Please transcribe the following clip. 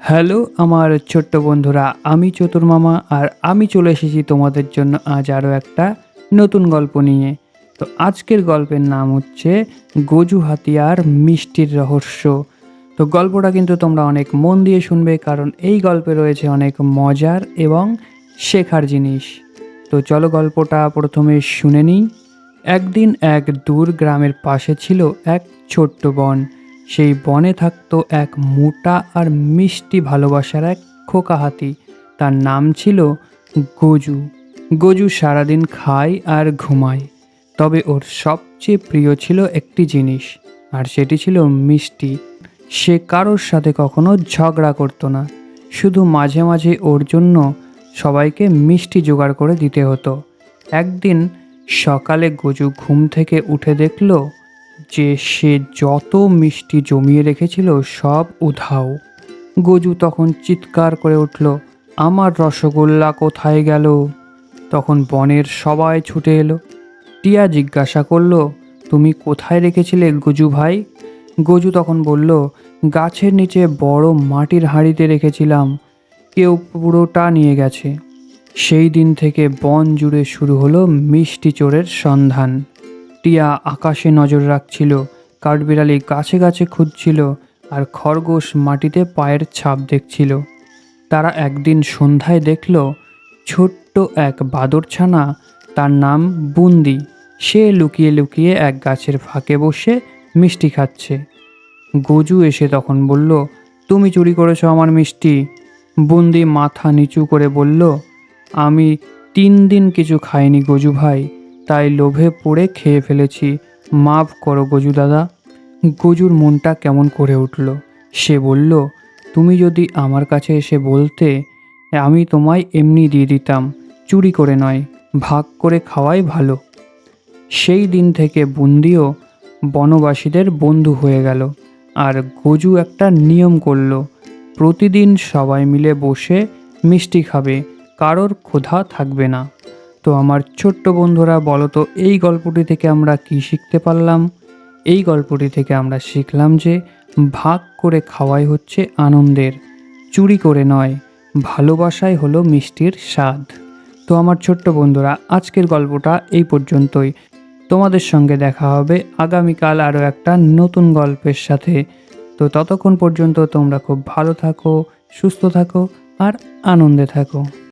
Hello আমার ছোট্ট বন্ধুরা, আমি চতুর মামা আর আমি চলে এসেছি তোমাদের জন্য আজ আরও একটা নতুন গল্প নিয়ে। তো আজকের গল্পের নাম হচ্ছে গজু হাতিয়ার মিষ্টির রহস্য। তো গল্পটা কিন্তু তোমরা অনেক মন দিয়ে শুনবে, কারণ এই গল্পে রয়েছে অনেক মজার এবং শেখার জিনিস। তো চলো গল্পটা প্রথমে শুনে নিই। একদিন এক দূর গ্রামের পাশে ছিল এক ছোট্ট বন। সেই বনে থাকতো এক মোটা আর মিষ্টি ভালোবাসার এক খোকা হাতি। তার নাম ছিল গজু। গজু সারাদিন খায় আর ঘুমায়, তবে ওর সবচেয়ে প্রিয় ছিল একটি জিনিস, আর সেটি ছিল মিষ্টি। সে কারোর সাথে কখনো ঝগড়া করতো না, শুধু মাঝে মাঝে ওর জন্য সবাইকে মিষ্টি জোগাড় করে দিতে হতো। একদিন সকালে গজু ঘুম থেকে উঠে দেখল যে সে যত মিষ্টি জমিয়ে রেখেছিল সব উধাও। গজু তখন চিৎকার করে উঠল, আমার রসগোল্লা কোথায় গেল? তখন বনের সবাই ছুটে এলো। টিয়া জিজ্ঞাসা করলো, তুমি কোথায় রেখেছিলে গজু ভাই? গজু তখন বলল, গাছের নিচে বড় মাটির হাঁড়িতে রেখেছিলাম, কেউ পুরোটা নিয়ে গেছে। সেই দিন থেকে বন জুড়ে শুরু হলো মিষ্টি চোরের সন্ধান। টিয়া আকাশে নজর রাখছিল, কাঠবিড়ালি গাছে গাছে খুঁজছিল, আর খরগোশ মাটিতে পায়ের ছাপ দেখছিল। তারা একদিন সন্ধ্যায় দেখল ছোট্ট এক বাদরছানা, তার নাম বুন্দি। সে লুকিয়ে লুকিয়ে এক গাছের ফাঁকে বসে মিষ্টি খাচ্ছে। গজু এসে তখন বলল, তুমি চুরি করেছো আমার মিষ্টি। বুন্দি মাথা নিচু করে বলল, আমি 3 দিন কিছু খাইনি গজু ভাই, তাই লোভে পড়ে খেয়ে ফেলেছি, মাফ করো গজু দাদা। গজুর মনটা কেমন করে উঠল। সে বলল, তুমি যদি আমার কাছে এসে বলতে, আমি তোমায় এমনি দিয়ে দিতাম, চুরি করে নয়, ভাগ করে খাওয়াই ভালো। সেই দিন থেকে বুন্দিও বনবাসীদের বন্ধু হয়ে গেল। আর গজু একটা নিয়ম করল, প্রতিদিন সবাই মিলে বসে মিষ্টি খাবে, কারোর ক্ষুধা থাকবে না। তো আমার ছোট্ট বন্ধুরা, বলো তো এই গল্পটি থেকে আমরা কি শিখতে পারলাম? এই গল্পটি থেকে আমরা শিখলাম যে ভাগ করে খাওয়াই হচ্ছে আনন্দের, চুরি করে নয়। ভালোবাসাই হলো মিষ্টির স্বাদ। তো আমার ছোট্ট বন্ধুরা, আজকের গল্পটা এই পর্যন্তই। তোমাদের সঙ্গে দেখা হবে আগামীকাল আরও একটা নতুন গল্পের সাথে। তো ততক্ষণ পর্যন্ত তোমরা খুব ভালো থাকো, সুস্থ থাকো আর আনন্দে থাকো।